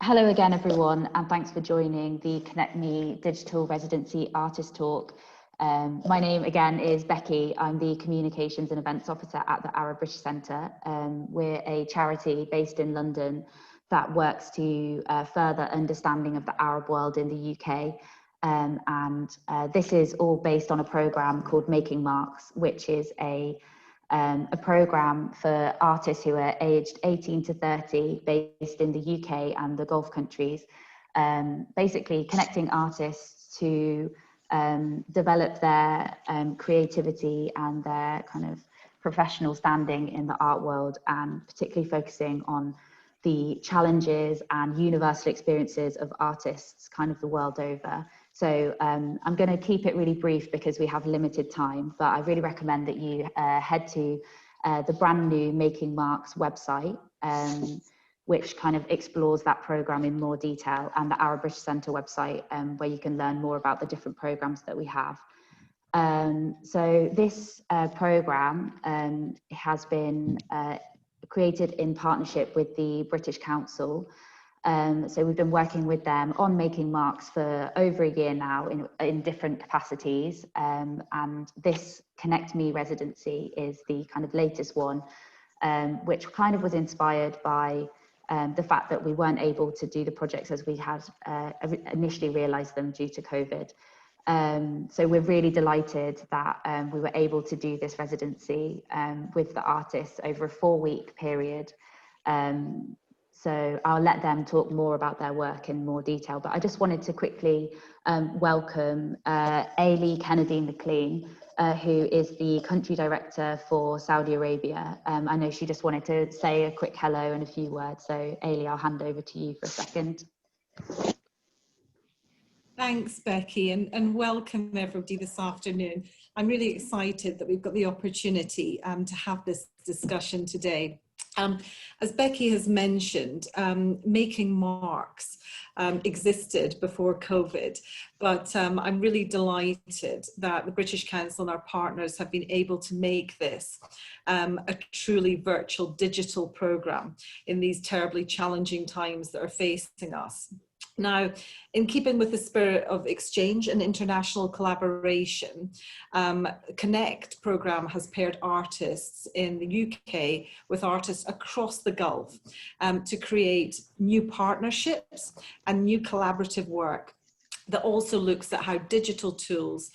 Hello again, everyone, and thanks for joining the ConnectME Digital Residency Artist Talk. My name again is Becky. I'm the Communications and Events Officer at the Arab British Centre. We're a charity based in London that works to further understanding of the Arab world in the UK. This is all based on a programme called Making Marks, which is a programme for artists who are aged 18 to 30, based in the UK and the Gulf countries, basically connecting artists to develop their creativity and their kind of professional standing in the art world, and particularly focusing on the challenges and universal experiences of artists kind of the world over. So I'm going to keep it really brief because we have limited time, but I really recommend that you head to the brand new Making Marks website, which kind of explores that programme in more detail, and the Arab British Centre website, where you can learn more about the different programmes that we have. So this programme has been created in partnership with the British Council. So we've been working with them on Making Marks for over a year now in different capacities. And this ConnectME residency is the kind of latest one, which kind of was inspired by the fact that we weren't able to do the projects as we had initially realised them due to COVID. So we're really delighted that we were able to do this residency with the artists over a 4-week period. So I'll let them talk more about their work in more detail, but I just wanted to quickly welcome Ellie McLean, who is the country director for Saudi Arabia. I know she just wanted to say a quick hello and a few words. So Ellie, I'll hand over to you for a second. Thanks, Becky, and welcome everybody this afternoon. I'm really excited that we've got the opportunity to have this discussion today. As Becky has mentioned, Making Marks existed before COVID, but I'm really delighted that the British Council and our partners have been able to make this a truly virtual digital programme in these terribly challenging times that are facing us. Now, in keeping with the spirit of exchange and international collaboration, Connect programme has paired artists in the UK with artists across the Gulf to create new partnerships and new collaborative work that also looks at how digital tools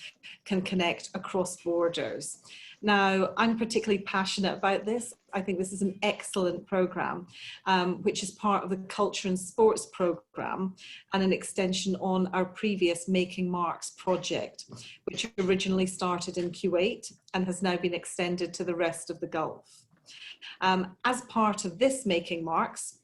can connect across borders. Now, I'm particularly passionate about this. I think this is an excellent programme, which is part of the Culture and Sports programme and an extension on our previous Making Marks project, which originally started in Kuwait and has now been extended to the rest of the Gulf. As part of this Making Marks,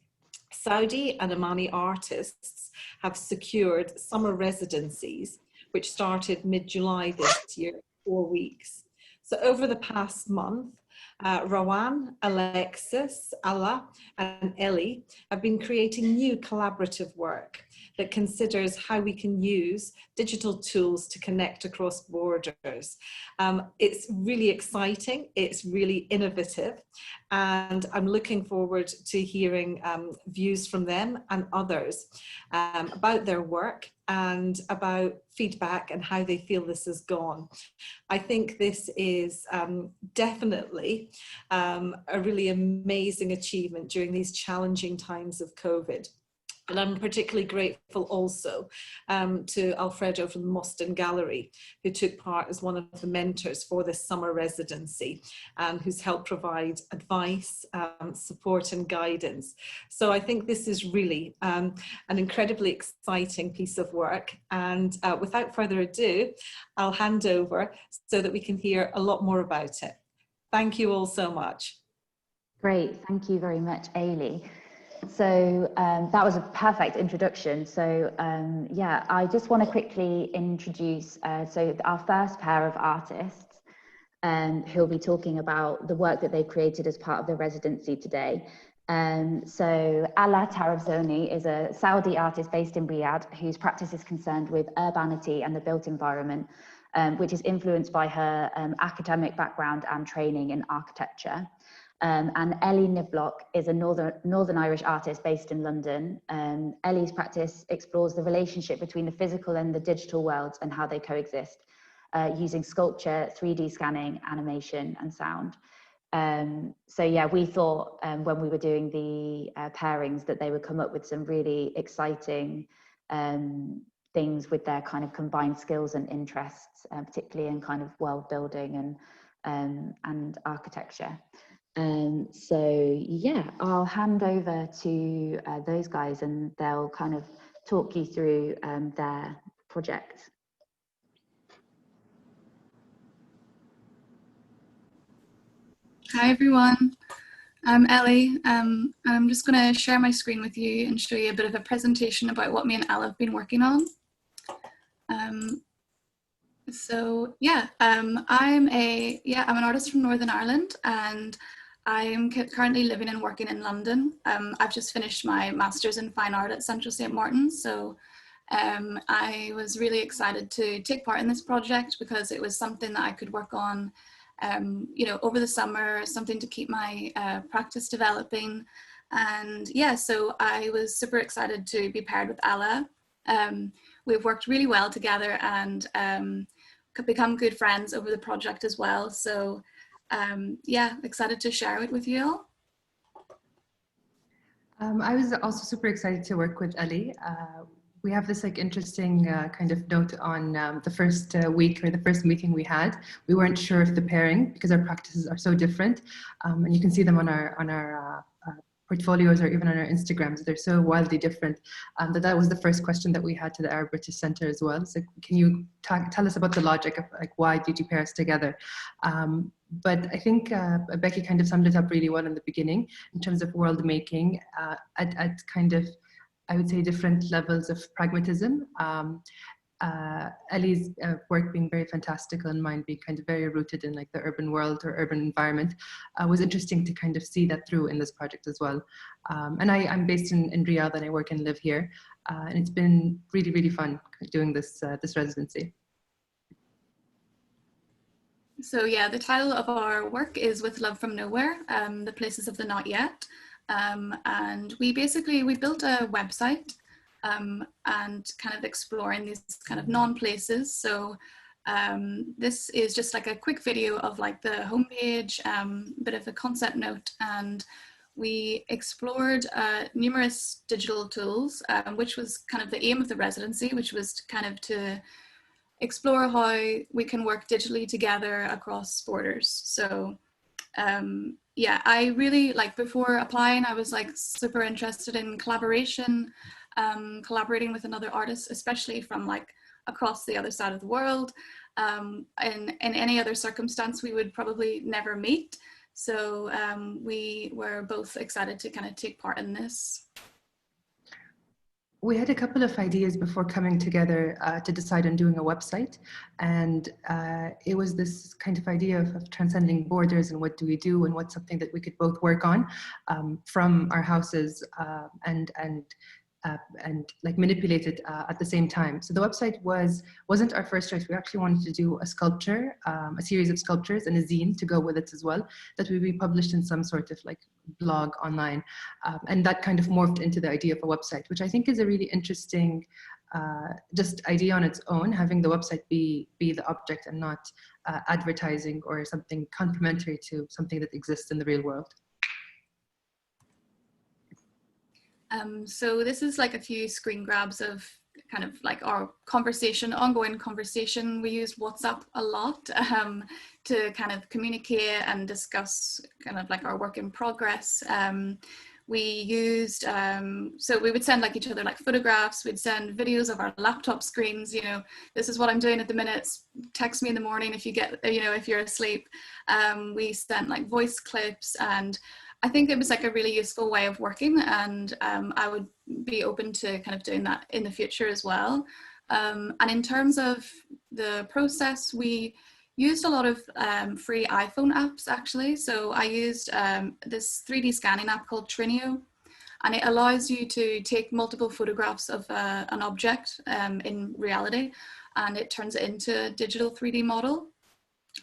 Saudi and Omani artists have secured summer residencies, which started mid-July this year, 4 weeks. So over the past month, Rawan, Alexis, Alaa, and Ellie have been creating new collaborative work that considers how we can use digital tools to connect across borders. It's really exciting, it's really innovative, and I'm looking forward to hearing views from them and others about their work and about feedback and how they feel this has gone. I think this is definitely a really amazing achievement during these challenging times of COVID. And I'm particularly grateful also to Alfredo from the Moston Gallery, who took part as one of the mentors for this summer residency and who's helped provide advice, support and guidance. So I think this is really an incredibly exciting piece of work. And without further ado, I'll hand over so that we can hear a lot more about it. Thank you all so much. Great, thank you very much, Ellie. So that was a perfect introduction. So yeah, I just want to quickly introduce so our first pair of artists who'll be talking about the work that they've created as part of the residency today. So Alaa Tarabzouni is a Saudi artist based in Riyadh whose practice is concerned with urbanity and the built environment, which is influenced by her academic background and training in architecture. And Ellie Niblock is a Northern Irish artist based in London. Ellie's practice explores the relationship between the physical and the digital worlds and how they coexist, using sculpture, 3D scanning, animation, and sound. So yeah, we thought when we were doing the pairings that they would come up with some really exciting things with their kind of combined skills and interests, particularly in kind of world building and architecture. So yeah, I'll hand over to those guys and they'll kind of talk you through their project. Hi everyone, I'm Ellie, and I'm just going to share my screen with you and show you a bit of a presentation about what me and Alaa have been working on. I'm an artist from Northern Ireland, and I'm currently living and working in London. I've just finished my Masters in Fine Art at Central St. Martin's, so I was really excited to take part in this project because it was something that I could work on over the summer, something to keep my practice developing. And yeah, so I was super excited to be paired with Alaa. We've worked really well together and could become good friends over the project as well. So yeah, excited to share it with you all. I was also super excited to work with Ellie. We have this interesting kind of note on the first week or the first meeting we had. We weren't sure of the pairing because our practices are so different, and you can see them on our portfolios or even on our Instagrams. They're so wildly different. That was the first question that we had to the Arab British Centre as well. So can you tell us about the logic of why did you pair us together? But I think Becky kind of summed it up really well in the beginning in terms of world making at kind of, I would say, different levels of pragmatism. Ellie's work being very fantastical and mine being kind of very rooted in the urban world or urban environment was interesting to kind of see that through in this project as well. And I'm based in Riyadh and I work and live here. And it's been really, really fun doing this residency. So yeah, the title of our work is With Love from Nowhere, the Places of the Not Yet. And we built a website and kind of exploring these kind of non-places. So this is just a quick video of the homepage, bit of a concept note, and we explored numerous digital tools, which was kind of the aim of the residency, which was kind of to explore how we can work digitally together across borders. So yeah, I really, before applying, I was super interested in collaboration, collaborating with another artist, especially from across the other side of the world. In any other circumstance, we would probably never meet. So we were both excited to kind of take part in this. We had a couple of ideas before coming together to decide on doing a website. And it was this kind of idea of transcending borders and what do we do and what's something that we could both work on from our houses and manipulate it at the same time. So the website wasn't our first choice. We actually wanted to do a sculpture, a series of sculptures and a zine to go with it as well, that would be published in some sort of blog online. And that kind of morphed into the idea of a website, which I think is a really interesting just idea on its own, having the website be the object and not advertising or something complementary to something that exists in the real world. So this is a few screen grabs of kind of our ongoing conversation. We use WhatsApp a lot to kind of communicate and discuss kind of our work in progress. We used, so we would send each other photographs, we'd send videos of our laptop screens, this is what I'm doing at the minute, text me in the morning if you get, if you're asleep. We sent voice clips, and I think it was a really useful way of working, and I would be open to kind of doing that in the future as well. And in terms of the process, we used a lot of free iPhone apps actually. So I used this 3D scanning app called Trinio, and it allows you to take multiple photographs of an object in reality, and it turns it into a digital 3D model.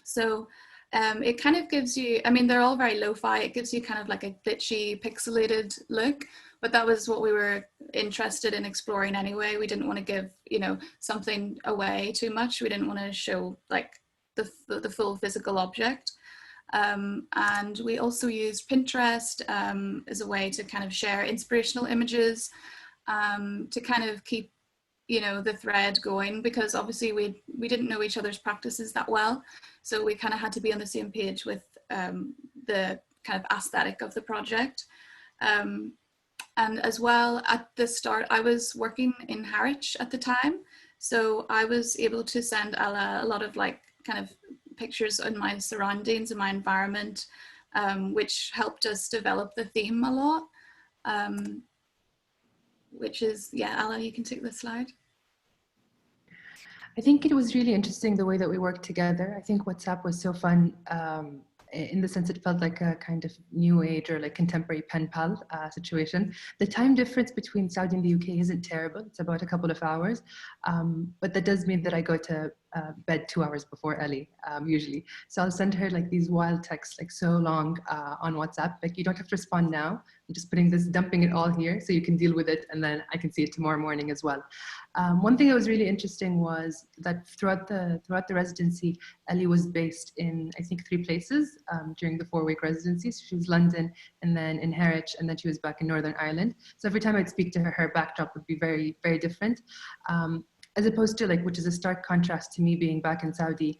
So it kind of gives you, I mean, they're all very lo-fi. It gives you kind of like a glitchy, pixelated look, but that was what we were interested in exploring anyway. We didn't want to give, you know, something away too much. We didn't want to show like the full physical object. And we also used Pinterest as a way to kind of share inspirational images, to kind of keep, you know, the thread going, because obviously we didn't know each other's practices that well. So we kind of had to be on the same page with the kind of aesthetic of the project. And as well, at the start, I was working in Harwich at the time. So I was able to send Alaa a lot of like kind of pictures in my surroundings and my environment, which helped us develop the theme a lot. Which is, yeah, Alaa, you can take the slide. I think it was really interesting the way that we worked together. I think WhatsApp was so fun in the sense it felt like a kind of new age or like contemporary pen pal situation. The time difference between Saudi and the UK isn't terrible. It's about a couple of hours, but that does mean that I go to bed 2 hours before Ellie, usually. So I'll send her like these wild texts, like so long on WhatsApp, like you don't have to respond now. I'm just dumping it all here so you can deal with it, and then I can see it tomorrow morning as well. One thing that was really interesting was that throughout the residency, Ellie was based in, I think, 3 places during the 4-week residency. So she was London, and then in Harwich, and then she was back in Northern Ireland. So every time I'd speak to her, her backdrop would be very, very different. As opposed to like, which is a stark contrast to me being back in Saudi,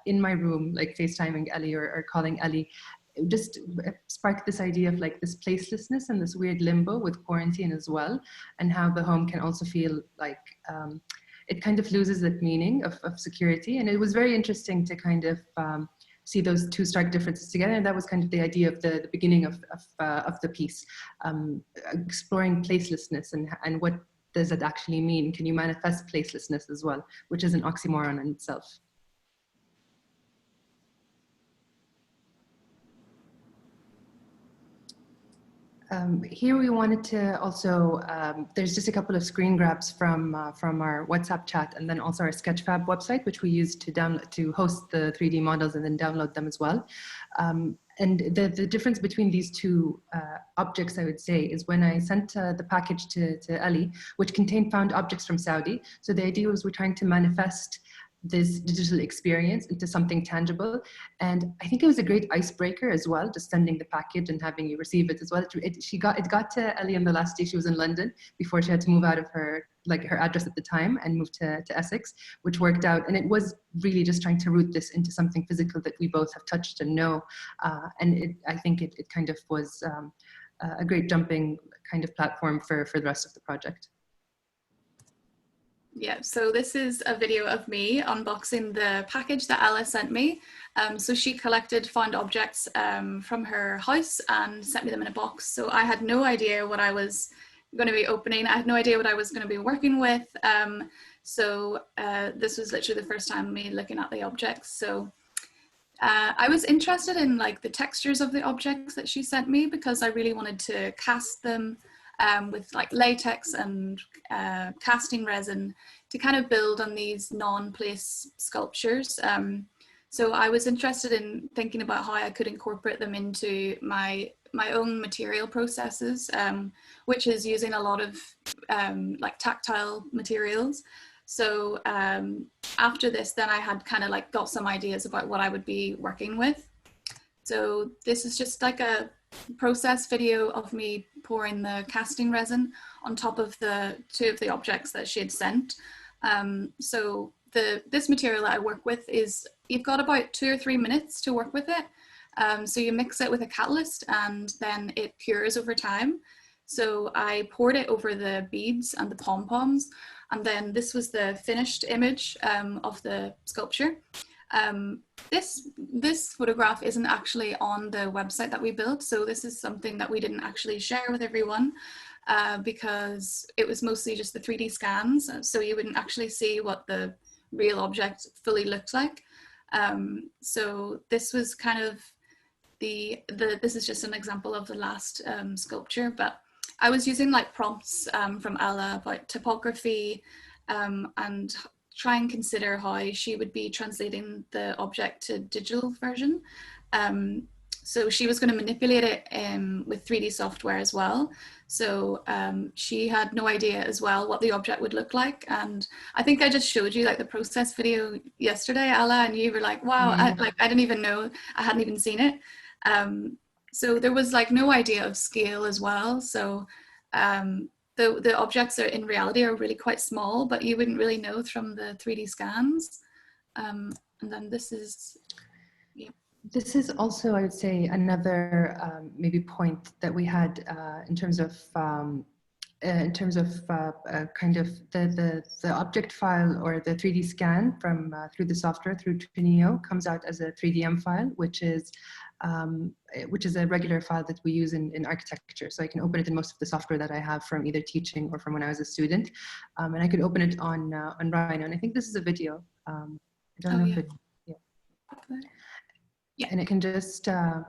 in my room, like FaceTiming Ellie or calling Ellie, it just sparked this idea of like this placelessness and this weird limbo with quarantine as well, and how the home can also feel like it kind of loses that meaning of security. And it was very interesting to kind of see those 2 stark differences together, and that was kind of the idea of the beginning of the piece, exploring placelessness and what does it actually mean? Can you manifest placelessness as well, which is an oxymoron in itself? Here we wanted to also, there's just a couple of screen grabs from our WhatsApp chat, and then also our Sketchfab website, which we use to host the 3D models and then download them as well. And the difference between these 2 objects, I would say, is when I sent the package to Ellie, which contained found objects from Saudi. So the idea was we're trying to manifest this digital experience into something tangible. And I think it was a great icebreaker as well, just sending the package and having you receive it as well. It got to Ellie on the last day she was in London before she had to move out of her address at the time and move to Essex, which worked out. And it was really just trying to root this into something physical that we both have touched and know. And I think it kind of was a great jumping kind of platform for the rest of the project. Yeah, so this is a video of me unboxing the package that Alaa sent me. So she collected found objects from her house and sent me them in a box. So I had no idea what I was going to be opening. I had no idea what I was going to be working with. So this was literally the first time me looking at the objects. So I was interested in like the textures of the objects that she sent me, because I really wanted to cast them with like latex and casting resin to kind of build on these non-place sculptures. So I was interested in thinking about how I could incorporate them into my own material processes, which is using a lot of like tactile materials. So after this, then I had kind of like got some ideas about what I would be working with. So this is just like a process video of me pouring the casting resin on top of the 2 of the objects that she had sent. So this material that I work with is, you've got about 2 or 3 minutes to work with it. So you mix it with a catalyst and then it cures over time. So I poured it over the beads and the pom-poms, and then this was the finished image of the sculpture. This photograph isn't actually on the website that we built, so this is something that we didn't actually share with everyone because it was mostly just the 3D scans, so you wouldn't actually see what the real object fully looked like. So this was kind of this is just an example of the last sculpture, but I was using like prompts from Alaa about typography and try and consider how she would be translating the object to digital version. So she was going to manipulate it with 3D software as well. So she had no idea as well what the object would look like. And I think I just showed you like the process video yesterday, Alaa, and you were like, wow, I didn't even know, I hadn't even seen it. So there was like no idea of scale as well. So the objects are in reality are really quite small, but you wouldn't really know from the 3D scans. And then this is, yeah. This is also, I would say, another maybe point that we had in terms of kind of the object file or the 3D scan from through the software through Trinio comes out as a 3DM file, which is a regular file that we use in architecture. So I can open it in most of the software that I have from either teaching or from when I was a student, and I could open it on Rhino. And I think this is a video. I don't know if it. Yeah. And it can just show.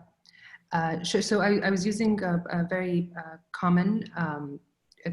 So I was using a very common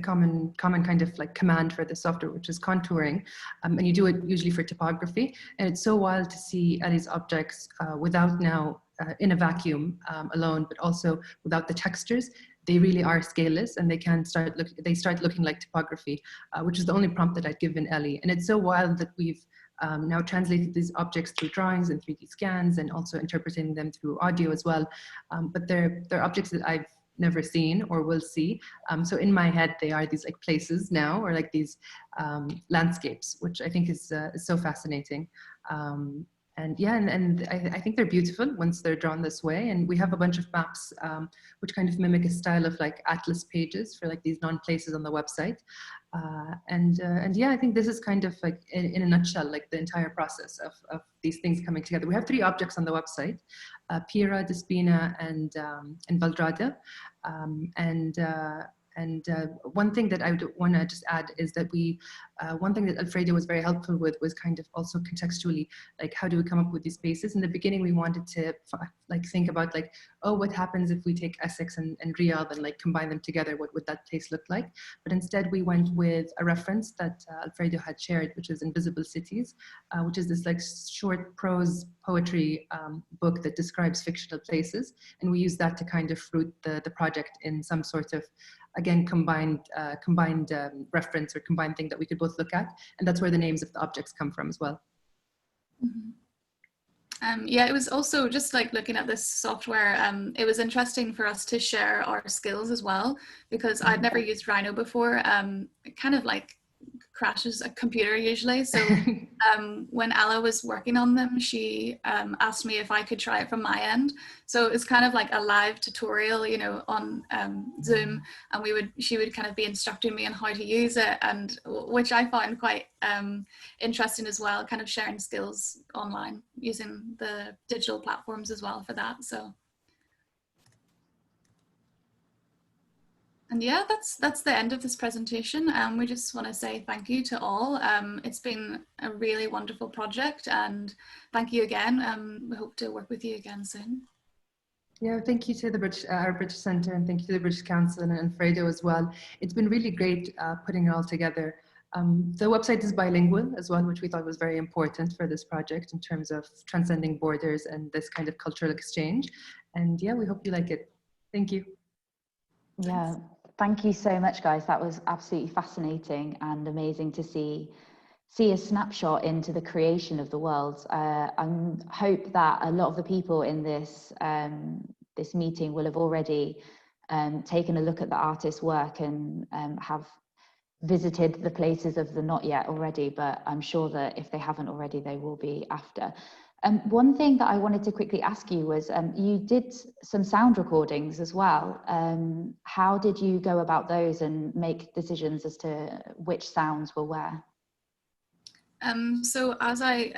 kind of like command for the software, which is contouring, and you do it usually for typography. And it's so wild to see Ellie's objects without now in a vacuum alone, but also without the textures. They really are scaleless, and they start looking like typography, which is the only prompt that I'd given Ellie. And it's so wild that we've now translated these objects through drawings and 3D scans, and also interpreting them through audio as well. But they're objects that I've never seen or will see. So in my head, they are these like places now, or like these landscapes, which I think is so fascinating. And yeah, and I think they're beautiful once they're drawn this way. And we have a bunch of maps which kind of mimic a style of like atlas pages for like these non-places on the website. And yeah, I think this is kind of like in a nutshell, like the entire process of these things coming together. We have 3 objects on the website, Pira, Despina, and Valdrada. And one thing that I would want to just add is that one thing that Alfredo was very helpful with was kind of also contextually, like how do we come up with these spaces? In the beginning, we wanted to like think about like, oh, what happens if we take Essex and Riyadh and like combine them together? What would that place look like? But instead we went with a reference that Alfredo had shared, which is Invisible Cities, which is this like short prose poetry book that describes fictional places. And we used that to kind of root the project in some sort of, again, combined reference or combined thing that we could both look at. And that's where the names of the objects come from as well. Mm-hmm. Yeah, it was also just like looking at this software, it was interesting for us to share our skills as well, because I'd never used Rhino before. It kind of like crashes a computer usually. So when Alaa was working on them, she asked me if I could try it from my end. So it's kind of like a live tutorial, you know, on Zoom, and she would kind of be instructing me on how to use it, and which I found quite interesting as well, kind of sharing skills online using the digital platforms as well for that. So. And yeah, that's the end of this presentation. We just want to say thank you to all. It's been a really wonderful project, and thank you again. We hope to work with you again soon. Yeah, thank you to the our British Centre, and thank you to the British Council and Alfredo as well. It's been really great putting it all together. The website is bilingual as well, which we thought was very important for this project in terms of transcending borders and this kind of cultural exchange. And yeah, we hope you like it. Thank you. Yeah. Thank you so much, guys. That was absolutely fascinating and amazing to see a snapshot into the creation of the world. I hope that a lot of the people in this this meeting will have already taken a look at the artist's work and have visited the places of the not yet already, but I'm sure that if they haven't already, they will be after. One thing that I wanted to quickly ask you was, you did some sound recordings as well. How did you go about those and make decisions as to which sounds were where? So as I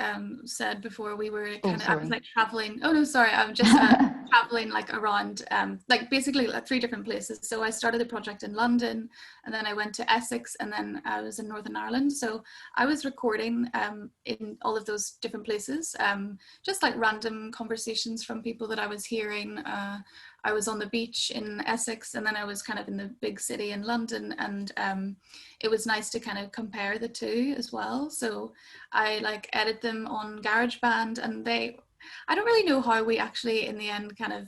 said before, we were kind of, I was like traveling. Oh no, sorry, I'm just traveling like around, like basically like 3 different places. So I started the project in London, and then I went to Essex, and then I was in Northern Ireland. So I was recording in all of those different places, just like random conversations from people that I was hearing. I was on the beach in Essex, and then I was kind of in the big city in London, and it was nice to kind of compare the two as well. So I like edit them on GarageBand, and I don't really know how we actually in the end kind of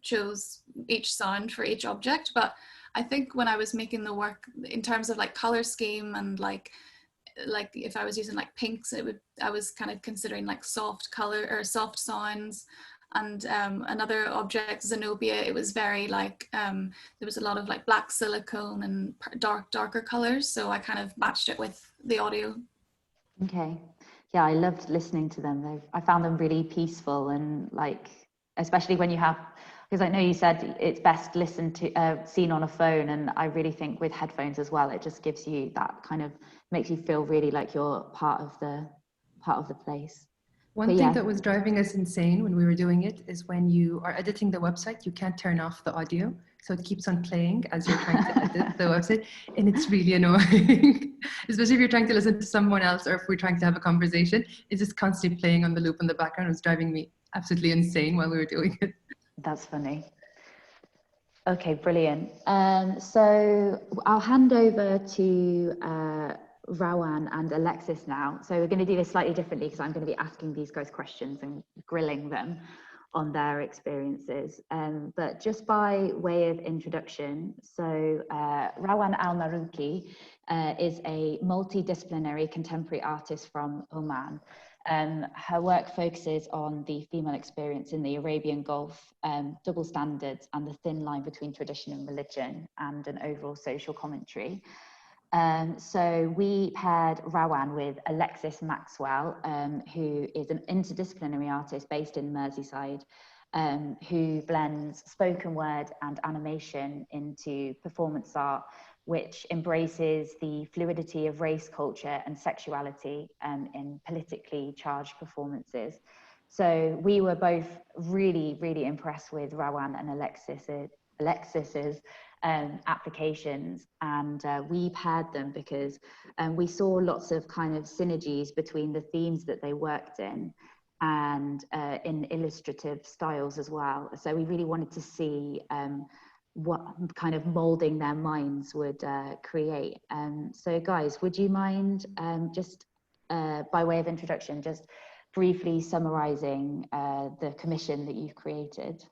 chose each sound for each object, but I think when I was making the work in terms of like color scheme and like if I was using like pinks, I was kind of considering like soft color or soft sounds. And another object, Zenobia, it was very like there was a lot of like black silicone and darker colors, so I kind of matched it with the audio. Okay, yeah, I loved listening to them. I found them really peaceful, and like especially when you have, because I know you said it's best listened to seen on a phone, and I really think with headphones as well, it just gives you that kind of makes you feel really like you're part of the place. One thing that was driving us insane when we were doing it is when you are editing the website, you can't turn off the audio. So it keeps on playing as you're trying to edit the website. And it's really annoying, especially if you're trying to listen to someone else or if we're trying to have a conversation. It's just constantly playing on the loop in the background. It was driving me absolutely insane while we were doing it. That's funny. Okay, brilliant. So I'll hand over to Rawan and Alexis now. So we're going to do this slightly differently because I'm going to be asking these guys questions and grilling them on their experiences. But just by way of introduction, so Rawan AlMahrouqi is a multidisciplinary contemporary artist from Oman. Her work focuses on the female experience in the Arabian Gulf, double standards and the thin line between tradition and religion, and an overall social commentary. So we paired Rawan with Alexis Maxwell, who is an interdisciplinary artist based in Merseyside, who blends spoken word and animation into performance art, which embraces the fluidity of race, culture, and sexuality in politically charged performances. So we were both really, really impressed with Rawan and Alexis's applications, and we paired them because we saw lots of kind of synergies between the themes that they worked in and in illustrative styles as well. So we really wanted to see what kind of molding their minds would create. So guys, would you mind just by way of introduction, just briefly summarizing the commission that you've created?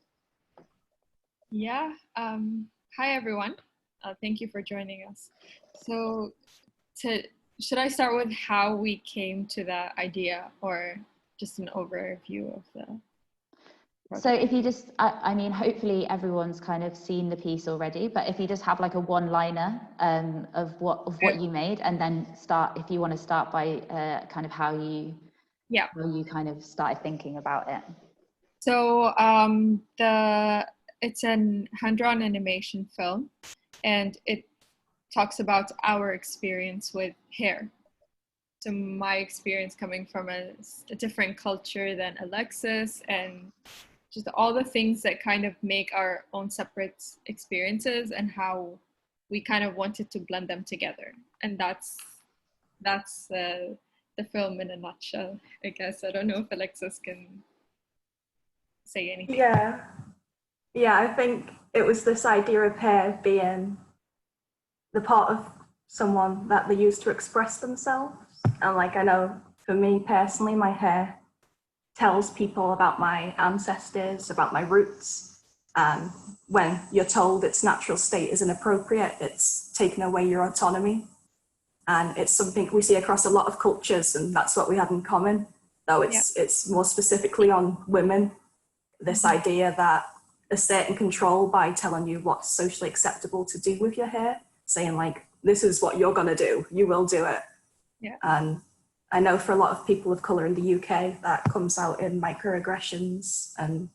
Yeah, hi everyone. Thank you for joining us. So should I start with how we came to that idea, or just an overview of the project? So if you just, I mean, hopefully everyone's kind of seen the piece already, but if you just have like a one-liner of what you made, and then start, if you want to start by kind of how you kind of started thinking about it. So it's an hand-drawn animation film, and it talks about our experience with hair. So my experience coming from a different culture than Alexis, and just all the things that kind of make our own separate experiences, and how we kind of wanted to blend them together. And that's the film in a nutshell, I guess. I don't know if Alexis can say anything. Yeah, I think it was this idea of hair being the part of someone that they use to express themselves. And like, I know for me personally, my hair tells people about my ancestors, about my roots. And when you're told its natural state is inappropriate, it's taken away your autonomy. And it's something we see across a lot of cultures, and that's what we have in common, though it's more specifically on women. This idea that a certain control by telling you what's socially acceptable to do with your hair, saying like, this is what you're gonna do, you will do it. Yeah. And I know for a lot of people of colour in the UK, that comes out in microaggressions and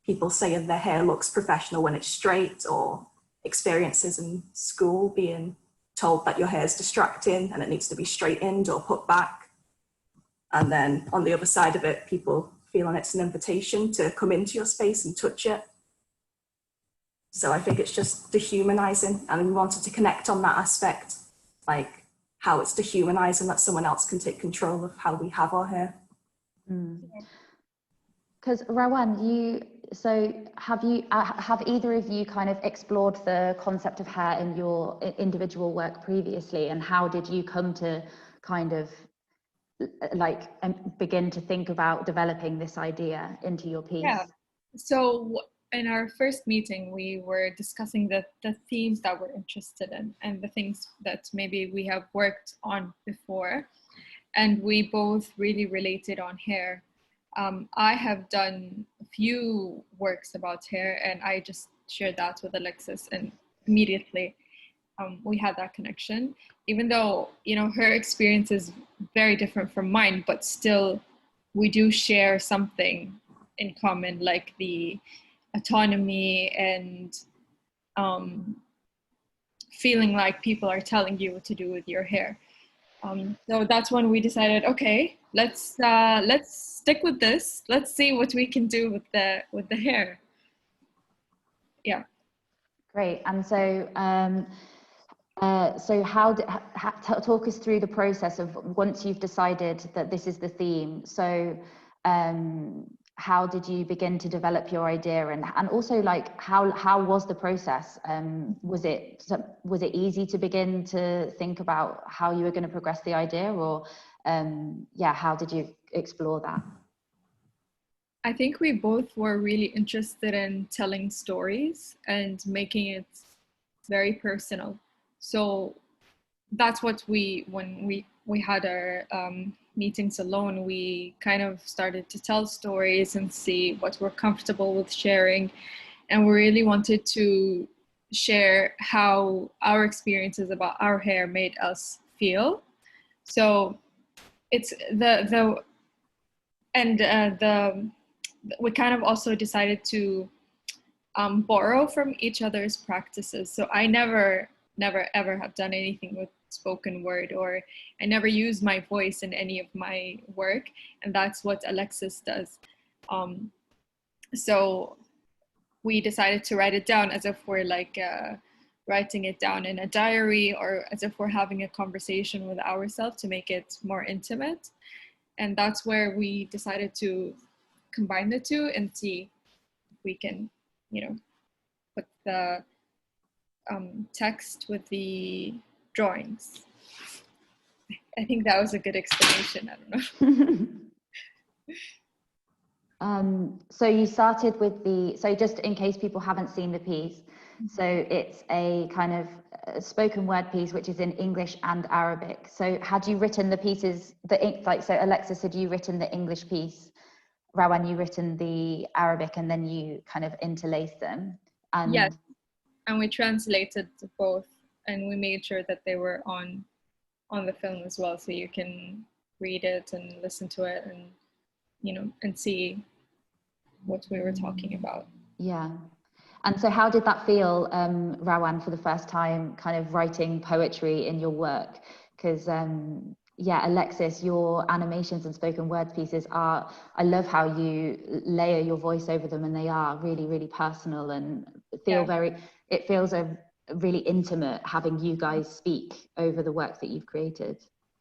people saying their hair looks professional when it's straight, or experiences in school being told that your hair is distracting and it needs to be straightened or put back. And then on the other side of it, people feeling it's an invitation to come into your space and touch it. So I think it's just dehumanizing, and we wanted to connect on that aspect, like how it's dehumanizing that someone else can take control of how we have our hair. Because Rawan, have either of you kind of explored the concept of hair in your individual work previously, and how did you come to kind of like begin to think about developing this idea into your piece? Yeah. So in our first meeting, we were discussing the themes that we're interested in and the things that maybe we have worked on before. And we both really related on hair. I have done a few works about hair, and I just shared that with Alexis, and immediately we had that connection. Even though, you know, her experience is very different from mine, but still we do share something in common, like the autonomy and feeling like people are telling you what to do with your hair. So that's when we decided, okay, let's stick with this. Let's see what we can do with the hair. Yeah. Great. And so, talk us through the process of once you've decided that this is the theme. So, how did you begin to develop your idea, and also like how was the process? Was it easy to begin to think about how you were going to progress the idea, or how did you explore that? I think we both were really interested in telling stories and making it very personal. So that's what when we had our meetings alone, we kind of started to tell stories and see what we're comfortable with sharing. And we really wanted to share how our experiences about our hair made us feel. So it's we kind of also decided to borrow from each other's practices. So I never ever have done anything with spoken word, or I never use my voice in any of my work, and that's what Alexis does. So we decided to write it down as if we're like writing it down in a diary, or as if we're having a conversation with ourselves to make it more intimate. And that's where we decided to combine the two and see if we can, you know, put the text with the drawings. I think that was a good explanation. I don't know. So you started with so just in case people haven't seen the piece, so it's a kind of spoken word piece which is in English and Arabic. So had you written the pieces, so Alexis, had you written the English piece, Rawan, you written the Arabic, and then you kind of interlaced them? And yes, and we translated both, and we made sure that they were on the film as well, so you can read it and listen to it, and you know, and see what we were talking about. Yeah. And so how did that feel, Rawan, for the first time kind of writing poetry in your work? Because Alexis, your animations and spoken word pieces I love how you layer your voice over them, and they are really, really personal and it feels really intimate having you guys speak over the work that you've created.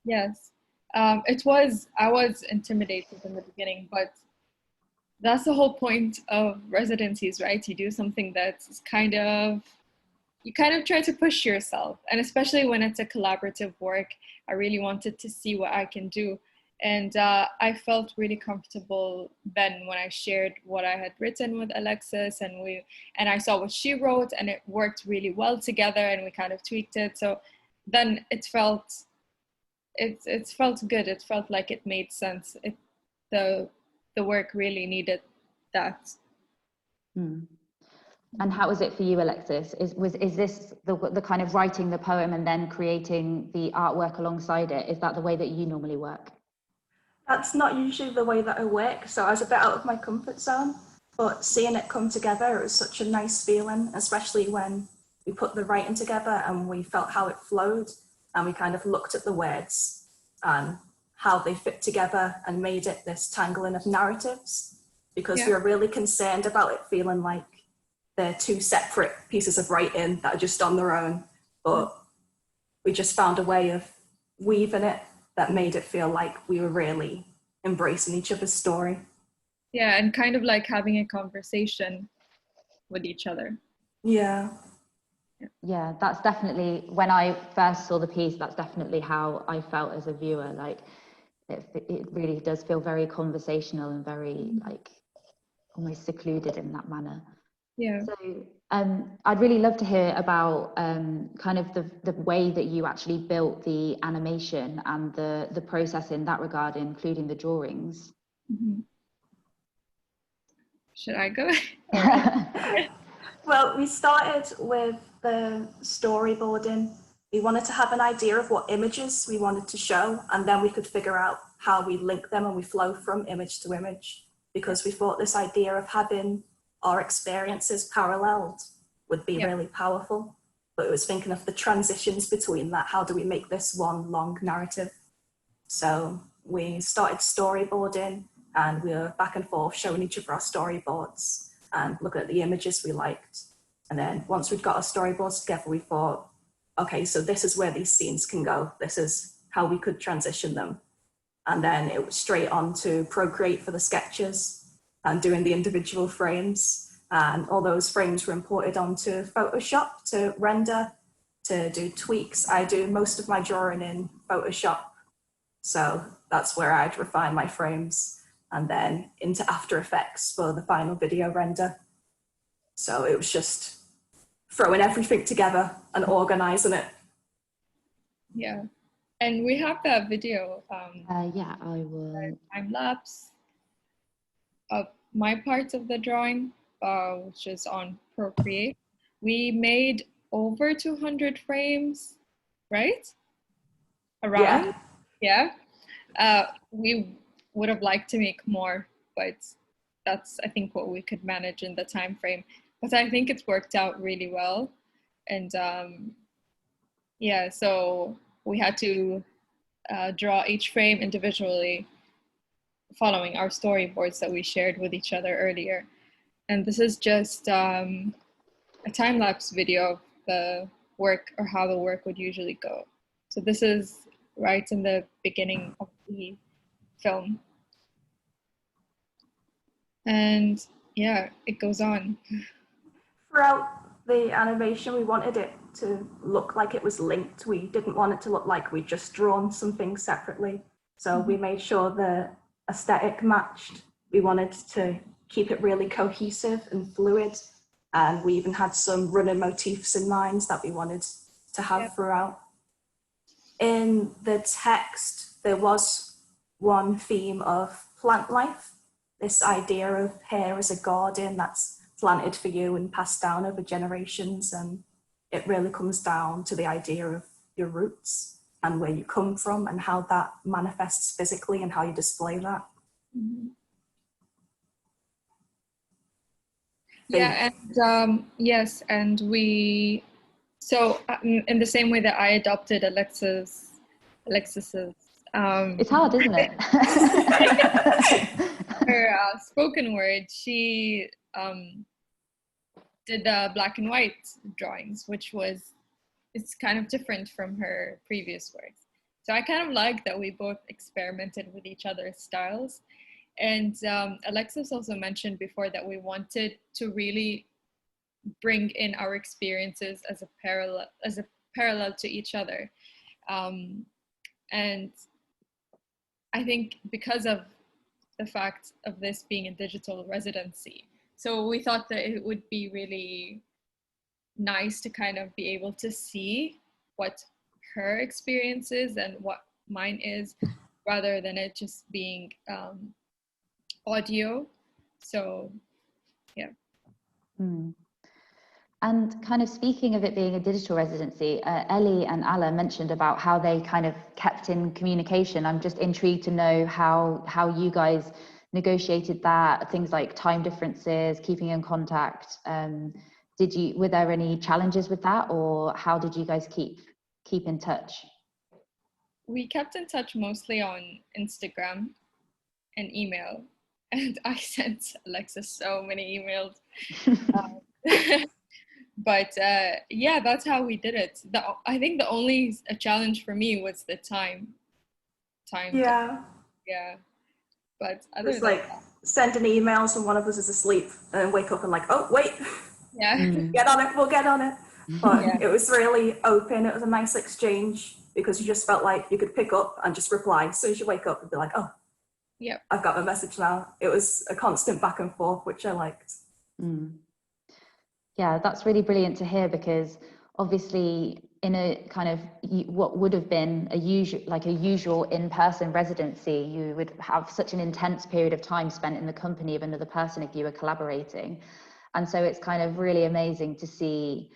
Yes, I was intimidated in the beginning, but that's the whole point of residencies, right? You do something that's you kind of try to push yourself, and especially when it's a collaborative work, I really wanted to see what I can do. And I felt really comfortable then when I shared what I had written with Alexis, and I saw what she wrote, and it worked really well together, and we kind of tweaked it. So then it felt good. It felt like it made sense. The work really needed that. And how was it for you, Alexis? Is this the kind of writing the poem and then creating the artwork alongside it? Is that the way that you normally work? That's not usually the way that I work, so I was a bit out of my comfort zone, but seeing it come together, it was such a nice feeling, especially when we put the writing together and we felt how it flowed, and we kind of looked at the words and how they fit together and made it this tangling of narratives, because we were really concerned about it feeling like they're two separate pieces of writing that are just on their own, but we just found a way of weaving it that made it feel like we were really embracing each other's story. Yeah, and kind of like having a conversation with each other. Yeah. Yeah, that's definitely, when I first saw the piece, that's definitely how I felt as a viewer. Like, it really does feel very conversational and very like almost secluded in that manner. Yeah. So I'd really love to hear about kind of the way that you actually built the animation and the process in that regard, including the drawings. Mm-hmm. Should I go? Well, we started with the storyboarding. We wanted to have an idea of what images we wanted to show, and then we could figure out how we link them and we flow from image to image, because we thought this idea of having our experiences paralleled would be really powerful. But it was thinking of the transitions between that. How do we make this one long narrative? So we started storyboarding, and we were back and forth showing each other our storyboards and looking at the images we liked. And then once we'd got our storyboards together, we thought, okay, so this is where these scenes can go. This is how we could transition them. And then it was straight on to Procreate for the sketches and doing the individual frames. And all those frames were imported onto Photoshop to render, to do tweaks. I do most of my drawing in Photoshop. So that's where I'd refine my frames, and then into After Effects for the final video render. So it was just throwing everything together and organizing it. Yeah, and we have that video. Yeah, I will. Time lapse of my parts of the drawing, which is on Procreate. We made over 200 frames, right? Around, yeah. We would have liked to make more, but that's, I think, what we could manage in the time frame. But I think it's worked out really well. And yeah, so we had to draw each frame individually, following our storyboards that we shared with each other earlier. And this is just a time-lapse video of the work, or how the work would usually go. So this is right in the beginning of the film. And yeah, it goes on. Throughout the animation, we wanted it to look like it was linked. We didn't want it to look like we'd just drawn something separately. So we made sure the aesthetic matched. We wanted to keep it really cohesive and fluid. And we even had some running motifs in mind that we wanted to have throughout. In the text, there was one theme of plant life, this idea of hair as a garden that's planted for you and passed down over generations. And it really comes down to the idea of your roots and where you come from and how that manifests physically and how you display that. Mm-hmm. Yeah, and yes, and we, so in the same way that I adopted Alexis's, it's hard, isn't it? her spoken word, she did the black and white drawings, which was, it's kind of different from her previous works. So I kind of like that we both experimented with each other's styles. And Alexis also mentioned before that we wanted to really bring in our experiences as a parallel to each other. And I think because of the fact of this being a digital residency, so we thought that it would be really nice to kind of be able to see what her experience is and what mine is, rather than it just being audio. So yeah. And kind of speaking of it being a digital residency, Ellie and Alaa mentioned about how they kind of kept in communication. I'm just intrigued to know how you guys negotiated that, things like time differences, keeping in contact. Were there any challenges with that, or how did you guys keep in touch? we kept in touch mostly on Instagram and email. And I sent Alexis so many emails. But yeah, that's how we did it. I think the only challenge for me was the time. Yeah. Yeah. But other It's than like that, sending emails and one of us is asleep and then wake up and like, oh, wait, yeah. get on it, we'll get on it. But Yeah. it was really open. It was a nice exchange because you just felt like you could pick up and just reply. As soon as you wake up and be like, oh, Yep. I've got my message now. It was a constant back and forth, which I liked. Yeah, that's really brilliant to hear, because obviously in a kind of what would have been a usual in-person residency, you would have such an intense period of time spent in the company of another person if you were collaborating. And so it's kind of really amazing to see,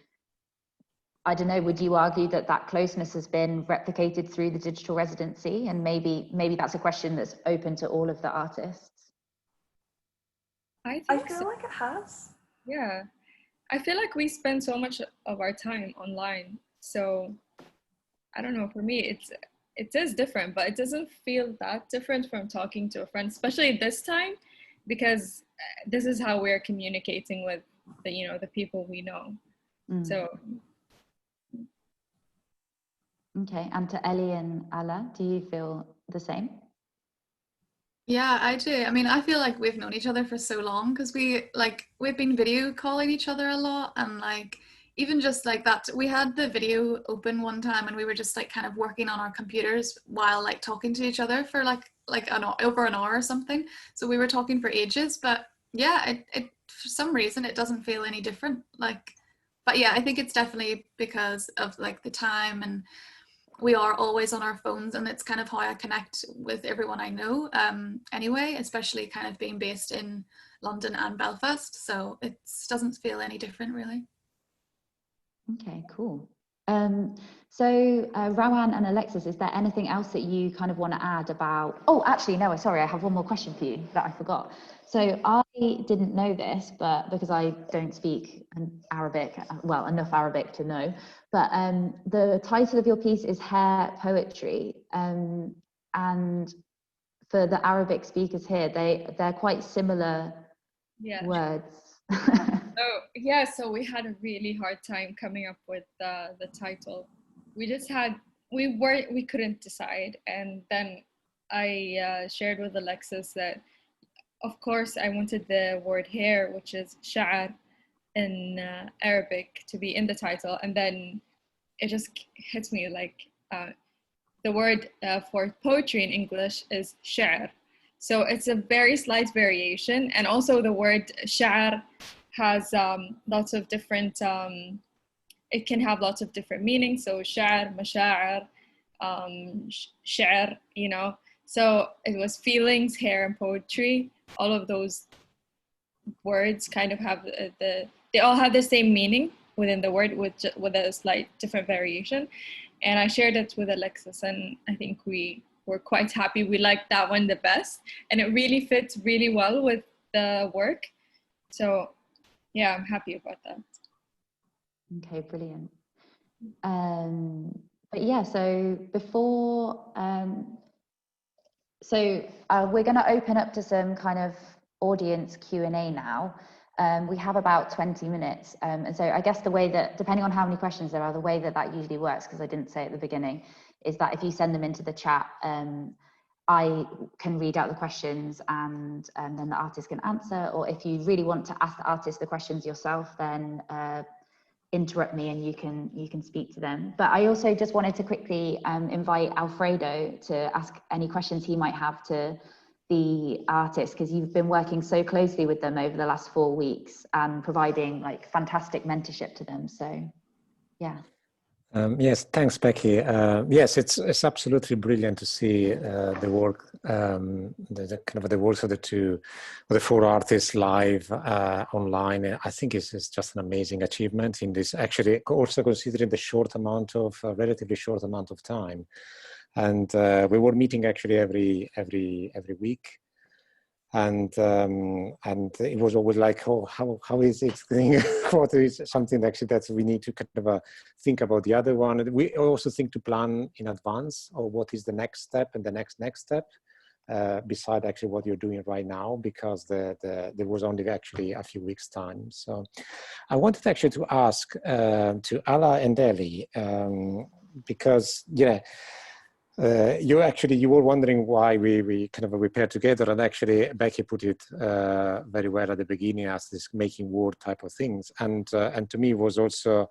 I don't know, would you argue that that closeness has been replicated through the digital residency? And maybe that's a question that's open to all of the artists. I I think feel so. like it has. Yeah. I feel like we spend so much of our time online. So I don't know, for me, it is different, but it doesn't feel that different from talking to a friend, especially this time, because this is how we're communicating with the people we know. So. Okay, and to Ellie and Alaa, do you feel the same? Yeah, I do. I mean, I feel like we've known each other for so long, because we've been video calling each other a lot, and like even just like that, we had the video open one time and we were just like kind of working on our computers while like talking to each other for like over an hour or something. So we were talking for ages, but yeah, it for some reason it doesn't feel any different. Like, but yeah, I think it's definitely because of like the time, and we are always on our phones, and it's kind of how I connect with everyone I know anyway, especially kind of being based in London and Belfast. So it doesn't feel any different really. Okay, cool. So Rawan and Alexis, is there anything else that you kind of want to add about? Oh, actually, no, sorry, I have one more question for you that I forgot. So I didn't know this, but because I don't speak Arabic, well, enough Arabic to know, but the title of your piece is Hair Poetry. And for the Arabic speakers here, they're quite similar words. So we had a really hard time coming up with the title. We couldn't decide, and then I shared with Alexis that of course I wanted the word hair, which is sha'r in Arabic, to be in the title, and then it just hit me like the word for poetry in English is sha'r. So it's a very slight variation, and also the word sha'r has lots of different, it can have lots of different meanings. So sha'r, masha'ar, sha'r, So it was feelings, hair, and poetry. All of those words kind of have they all have the same meaning within the word with a slight different variation. And I shared it with Alexis, and I think we were quite happy. We liked that one the best, and it really fits really well with the work. So yeah, I'm happy about that. Okay, brilliant. But yeah, so before, we're going to open up to some kind of audience Q&A now. We have about 20 minutes. And so I guess the way that, depending on how many questions there are, the way that usually works, because I didn't say at the beginning, is that if you send them into the chat, I can read out the questions and then the artist can answer. Or if you really want to ask the artist the questions yourself, then interrupt me and you can speak to them. But I also just wanted to quickly invite Alfredo to ask any questions he might have to the artists, because you've been working so closely with them over the last 4 weeks and providing like fantastic mentorship to them. So yeah. Yes, thanks, Becky. Yes, it's absolutely brilliant to see the work, the kind of the works of the 4 artists live online. I think it's just an amazing achievement in this. Actually, also considering the relatively short amount of time, and we were meeting actually every week. and it was always like, oh, how is it going? What is something actually that we need to kind of think about the other one. And we also think to plan in advance, or what is the next step and the next step, beside actually what you're doing right now, because there was only actually a few weeks time. So I wanted actually to ask to Alaa and Ellie, because you were wondering why we kind of paired together, and actually Becky put it very well at the beginning as this making war type of things, and to me was also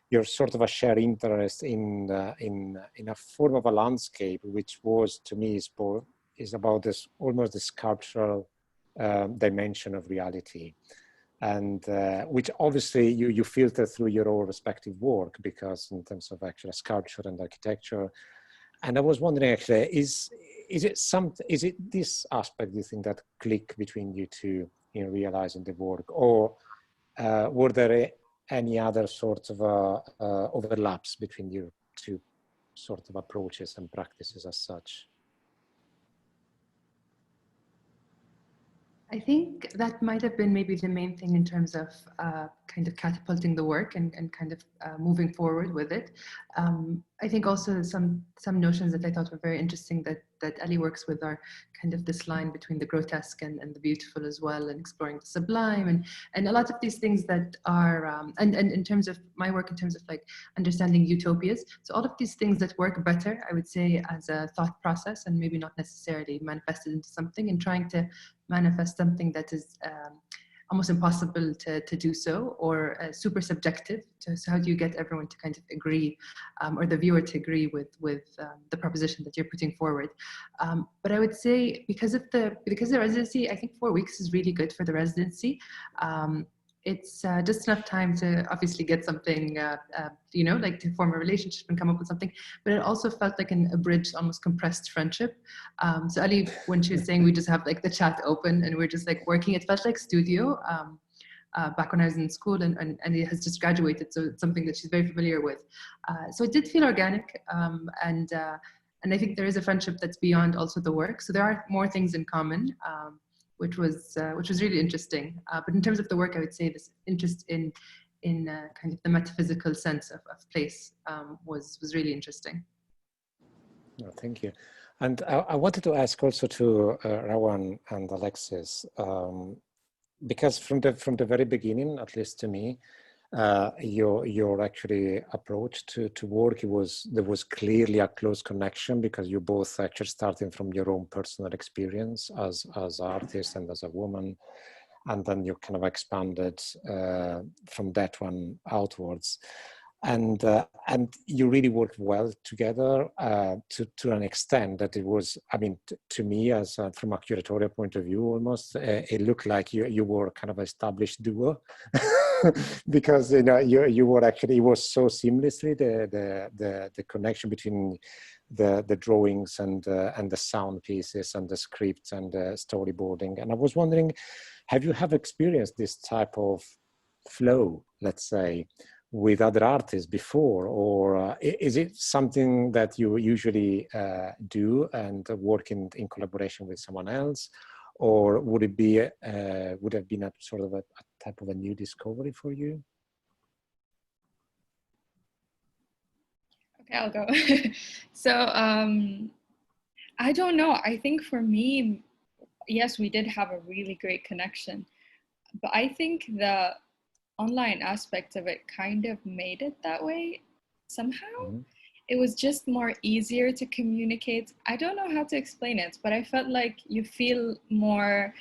your sort of a shared interest in a form of a landscape, which was to me is about this almost the sculptural dimension of reality, and which obviously you filter through your own respective work, because in terms of actual sculpture and architecture. And I was wondering actually, is it this aspect you think that click between you two in realizing the work, or were there any other sorts of overlaps between your two sort of approaches and practices as such? I think that might have been maybe the main thing in terms of kind of catapulting the work and kind of moving forward with it. I think also some notions that I thought were very interesting that Ellie works with are kind of this line between the grotesque and the beautiful as well, and exploring the sublime, and a lot of these things that are, and in terms of my work, in terms of like understanding utopias. So all of these things that work better, I would say, as a thought process, and maybe not necessarily manifested into something, and trying to manifest something that is almost impossible to do so, or super subjective. So how do you get everyone to kind of agree, or the viewer to agree with the proposition that you're putting forward? But I would say because the residency, I think 4 weeks is really good for the residency. It's just enough time to obviously get something, like to form a relationship and come up with something. But it also felt like an abridged, almost compressed friendship. So Ellie, when she was saying we just have like the chat open and we're just like working, it felt like studio. Back when I was in school, and he has just graduated, so it's something that she's very familiar with. So it did feel organic, and I think there is a friendship that's beyond also the work. So there are more things in common. Which was really interesting. But in terms of the work, I would say this interest in kind of the metaphysical sense of place was really interesting. No, thank you. And I wanted to ask also to Rawan and Alexis, because from the very beginning, at least to me, your actually approach to work, there was clearly a close connection, because you both actually starting from your own personal experience as artists and as a woman, and then you kind of expanded from that one outwards, and you really worked well together to an extent that it was, I mean, to me, as from a curatorial point of view, almost it looked like you were kind of an established duo. Because you were actually, it was so seamlessly the connection between the drawings and the sound pieces and the scripts and the storyboarding. And I was wondering, have you experienced this type of flow, let's say, with other artists before, or is it something that you usually do and work in collaboration with someone else? Or would it be would have been a sort of a type of a new discovery for you? Okay, I'll go. So I don't know. I think for me, yes, we did have a really great connection, but I think the online aspect of it kind of made it that way somehow. Mm-hmm. It was just more easier to communicate. I don't know how to explain it, but I felt like you feel more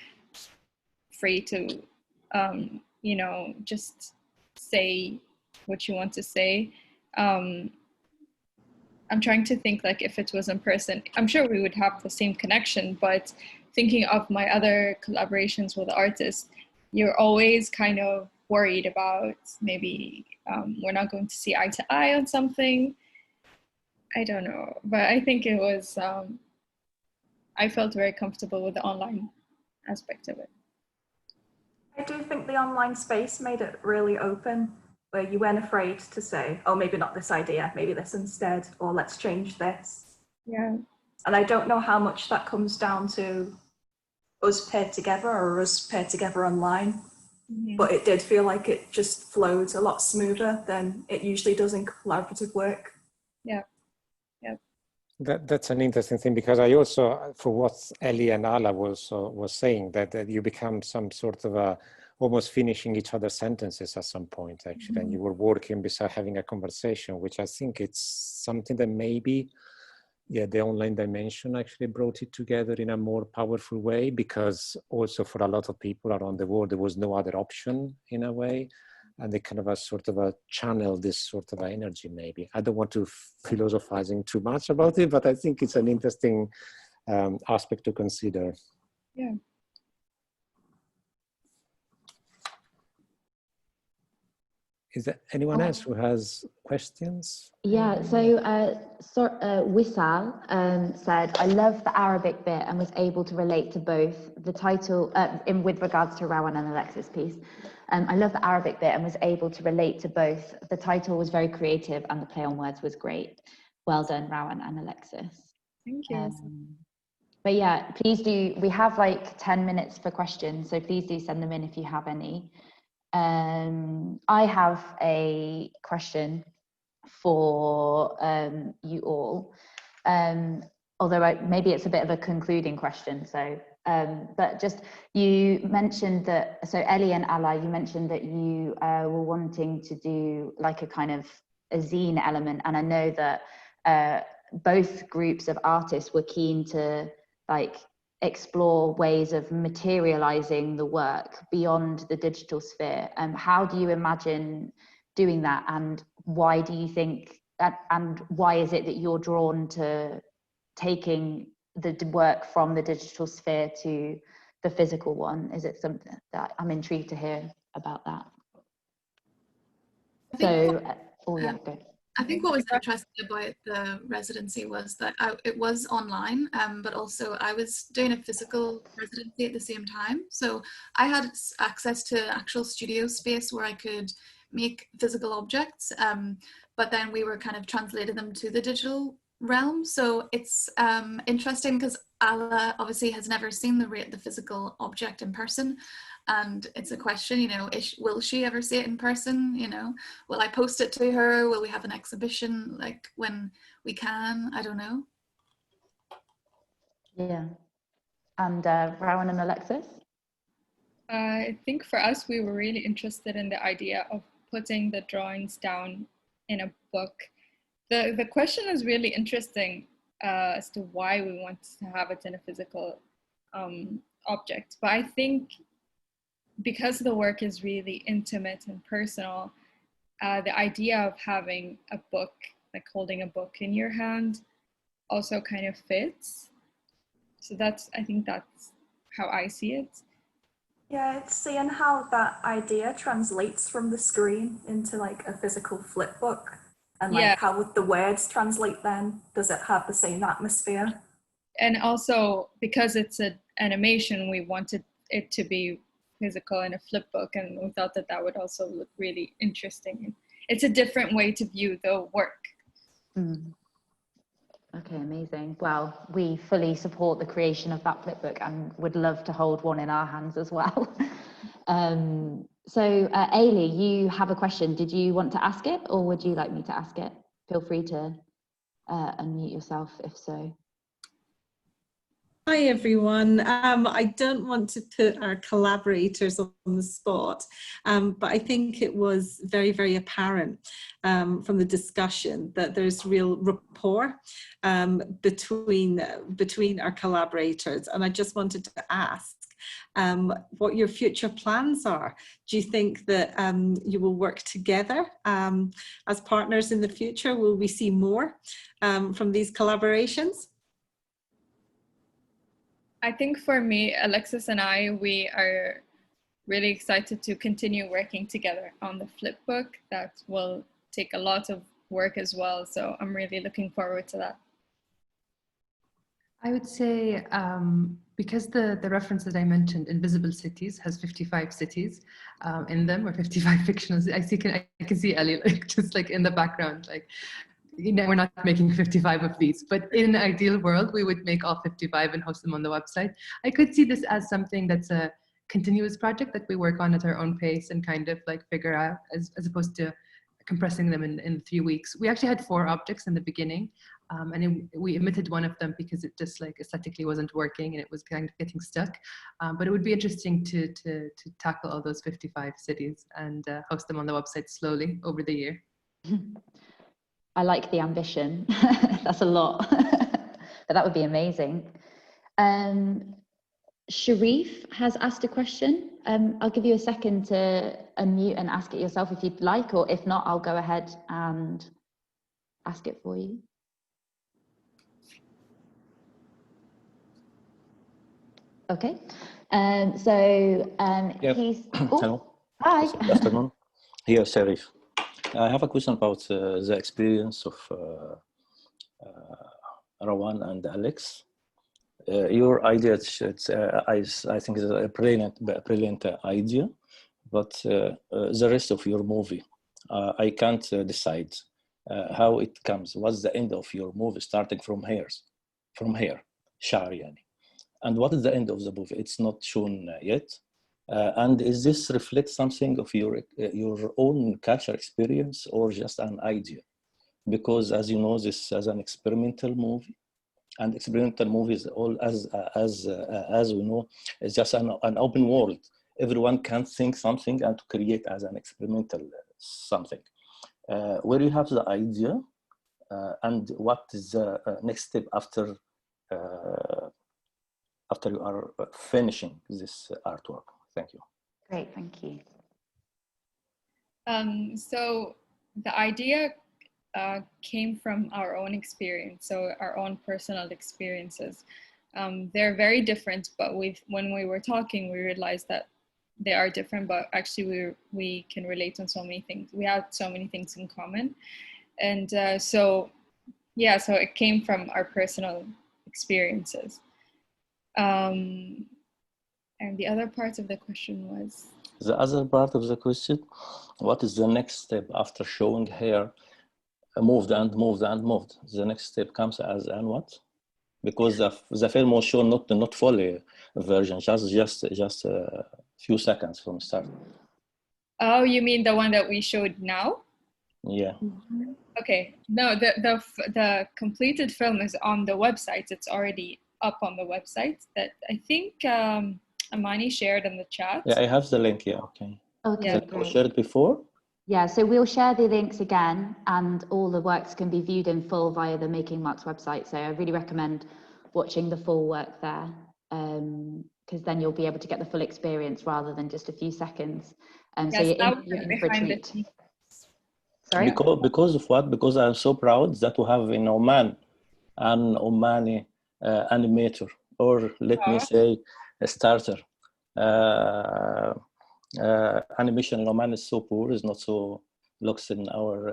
free to, just say what you want to say. I'm trying to think like if it was in person, I'm sure we would have the same connection, but thinking of my other collaborations with artists, you're always kind of worried about maybe we're not going to see eye to eye on something. I don't know, but I think it was, I felt very comfortable with the online aspect of it. I do think the online space made it really open, where you weren't afraid to say, oh, maybe not this idea, maybe this instead, or let's change this. Yeah. And I don't know how much that comes down to us paired together or us paired together online. Mhm. But it did feel like it just flowed a lot smoother than it usually does in collaborative work. Yeah. Yeah. That's an interesting thing, because I also, for what Ellie and Alaa was saying, that you become some sort of a, almost finishing each other's sentences at some point, actually, and you were working beside having a conversation, which I think it's something that maybe, yeah, the online dimension actually brought it together in a more powerful way, because also for a lot of people around the world, there was no other option in a way. And they kind of a sort of a channel this sort of energy, maybe. I don't want to philosophizing too much about it, but I think it's an interesting aspect to consider. Yeah. Is there anyone else who has questions? Yeah, so Wissal said, I love the Arabic bit and was able to relate to both the title, with regards to Rawan and Alexis piece. I love the Arabic bit and was able to relate to both. The title was very creative and the play on words was great. Well done, Rawan and Alexis. Thank you. But yeah, please do, we have like 10 minutes for questions, so please do send them in if you have any. I have a question for you all, although maybe it's a bit of a concluding question. So, but just, you mentioned that, so Ellie and Alaa, you mentioned that you were wanting to do like a kind of a zine element, and I know that both groups of artists were keen to like explore ways of materializing the work beyond the digital sphere. How do you imagine doing that, and why do you think that, and why is it that you're drawn to taking the work from the digital sphere to the physical one? Is it something that I'm intrigued to hear about that? So, go. I think what was interesting about the residency was that it was online, but also I was doing a physical residency at the same time. So I had access to actual studio space where I could make physical objects, but then we were kind of translating them to the digital realm. So it's interesting because Alaa obviously has never seen the physical object in person. And it's a question, you know, will she ever see it in person? You know, will I post it to her? Will we have an exhibition like when we can? I don't know. Yeah. And Rawan and Alexis? I think for us, we were really interested in the idea of putting the drawings down in a book. The question is really interesting as to why we want to have it in a physical object. But I think because the work is really intimate and personal, the idea of having a book, like holding a book in your hand, also kind of fits. So I think that's how I see it. Yeah, it's seeing how that idea translates from the screen into like a physical flip book, and like how would the words translate then? Does it have the same atmosphere? And also because it's an animation, we wanted it to be physical in a flip book, and we thought that that would also look really interesting. It's a different way to view the work. Okay, amazing. Well, we fully support the creation of that flipbook and would love to hold one in our hands as well. So, Ellie, you have a question. Did you want to ask it, or would you like me to ask it? Feel free to unmute yourself if so. Hi everyone. I don't want to put our collaborators on the spot, but I think it was very, very apparent from the discussion that there's real rapport between our collaborators. And I just wanted to ask what your future plans are. Do you think that you will work together as partners in the future? Will we see more from these collaborations? I think for me, Alexis and I, we are really excited to continue working together on the flipbook. That will take a lot of work as well. So I'm really looking forward to that. I would say because the reference that I mentioned, Invisible Cities, has 55 cities in them, or 55 fictional cities. I can see Ellie like just like in the background, like you know, we're not making 55 of these, but in an ideal world, we would make all 55 and host them on the website. I could see this as something that's a continuous project that we work on at our own pace and kind of like figure out, as opposed to compressing them in 3 weeks. We actually had 4 objects in the beginning, and we omitted one of them because it just like aesthetically wasn't working and it was kind of getting stuck. But it would be interesting to tackle all those 55 cities and host them on the website slowly over the year. I like the ambition. That's a lot, but that would be amazing. Sharif has asked a question. I'll give you a second to unmute and ask it yourself if you'd like, or if not, I'll go ahead and ask it for you. Okay. Yep. He's... Oh, hello. hi. Good afternoon. Here, Sharif. I have a question about the experience of Rawan and Alex. Your idea, I think, is a brilliant idea, but the rest of your movie, I can't decide how it comes. What's the end of your movie starting from here, Shar yani. And what is the end of the movie? It's not shown yet. And is this reflect something of your own culture experience or just an idea? Because as you know, this is an experimental movie, and experimental movies, all as we know, is just an open world. Everyone can think something and to create as an experimental something. Where you have the idea, and what is the next step after you are finishing this artwork? Thank you. Great, thank you. So the idea came from our own experience, so our own personal experiences. They're very different, but when we were talking, we realized that they are different, but actually we can relate on so many things. We have so many things in common. And so it came from our personal experiences. And the other part of the question was? The other part of the question, what is the next step after showing here, moved and moved and moved? The next step comes as and what? Because the film was shown not fully version, just a few seconds from start. Oh, you mean the one that we showed now? Yeah. Okay. No, the completed film is on the website. It's already up on the website that I think Amani shared in the chat. Yeah, I have the link. Yeah. Okay. Okay, Yeah. great. Shared it before. Yeah, so we'll share the links again, and all the works can be viewed in full via the Making Marks website. So I really recommend watching the full work there, because then you'll be able to get the full experience rather than just a few seconds. Yes, so you're in for a treat. Sorry? Because of what? Because I'm so proud that we have in Oman an Omani animator, or let me say a starter. Animation in Oman is so poor, is not so looks in our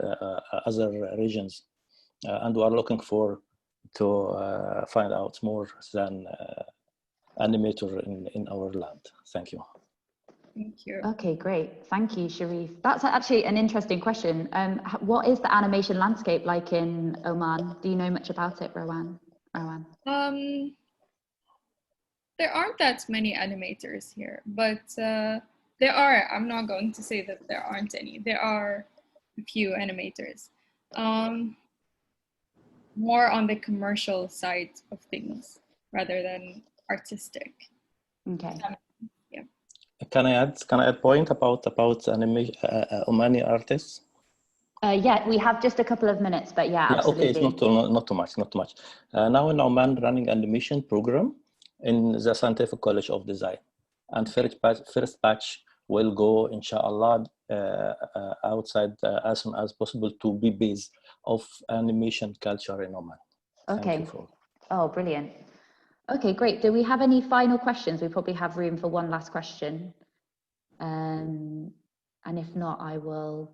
other regions, and we are looking to find out more than animator in our land. Thank you. Thank you. Okay, great. Thank you, Sharif. That's actually an interesting question. What is the animation landscape like in Oman? Do you know much about it, Rawan? There aren't that many animators here, but there are. I'm not going to say that there aren't any. There are a few animators. More on the commercial side of things rather than artistic. Okay. Yeah. Can I add a point about Omani artists? Yeah, we have just a couple of minutes, but yeah, absolutely. Okay, it's not too much. Now in Oman, running animation program in the Scientific College of Design, and first batch will go, inshallah, outside as soon as possible to be base of animation culture in Oman. Okay. Oh, brilliant. Okay, great. Do we have any final questions? We probably have room for one last question. And if not, I will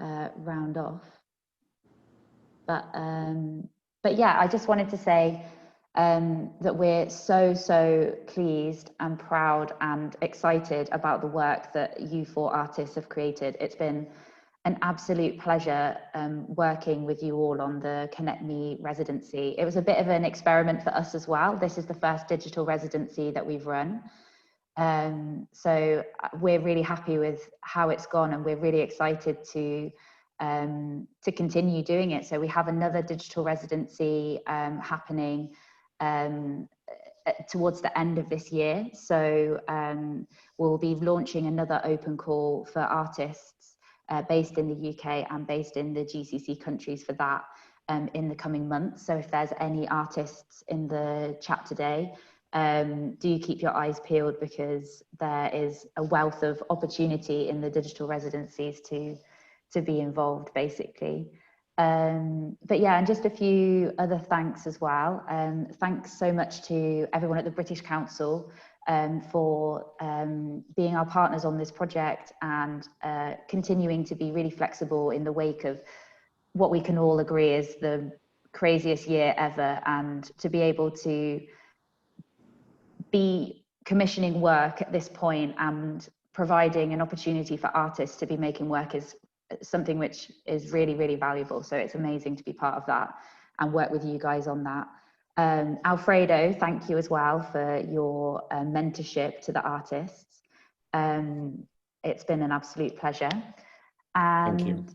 round off. But yeah, I just wanted to say that we're so pleased and proud and excited about the work that you 4 artists have created. It's been an absolute pleasure working with you all on the ConnectME residency. It was a bit of an experiment for us as well. This is the first digital residency that we've run. So we're really happy with how it's gone, and we're really excited to continue doing it. So we have another digital residency happening towards the end of this year. So we'll be launching another open call for artists based in the UK and based in the GCC countries for that in the coming months. So if there's any artists in the chat today, do keep your eyes peeled, because there is a wealth of opportunity in the digital residencies to be involved, basically. But yeah, and just a few other thanks as well. Thanks so much to everyone at the British Council for being our partners on this project and continuing to be really flexible in the wake of what we can all agree is the craziest year ever, and to be able to be commissioning work at this point and providing an opportunity for artists to be making work is something which is really, really valuable. So it's amazing to be part of that and work with you guys on that. Alfredo, thank you as well for your mentorship to the artists. It's been an absolute pleasure. And thank you.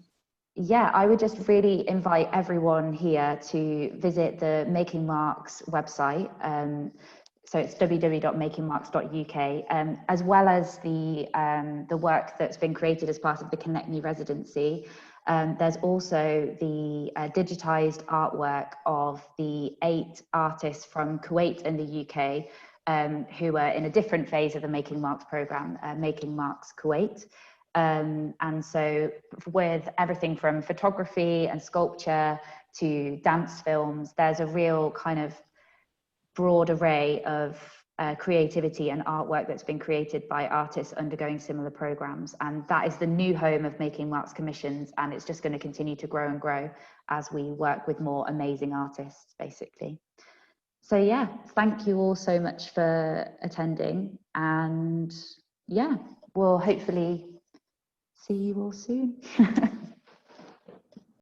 Yeah, I would just really invite everyone here to visit the Making Marks website. So it's www.makingmarks.uk, as well as the work that's been created as part of the ConnectME residency. There's also the digitized artwork of the 8 artists from Kuwait and the UK who are in a different phase of the Making Marks program, Making Marks Kuwait. And so with everything from photography and sculpture to dance films, there's a real kind of broad array of creativity and artwork that's been created by artists undergoing similar programs. And that is the new home of Making Marks commissions, and it's just going to continue to grow and grow as we work with more amazing artists, basically. So yeah, thank you all so much for attending, and yeah, we'll hopefully see you all soon.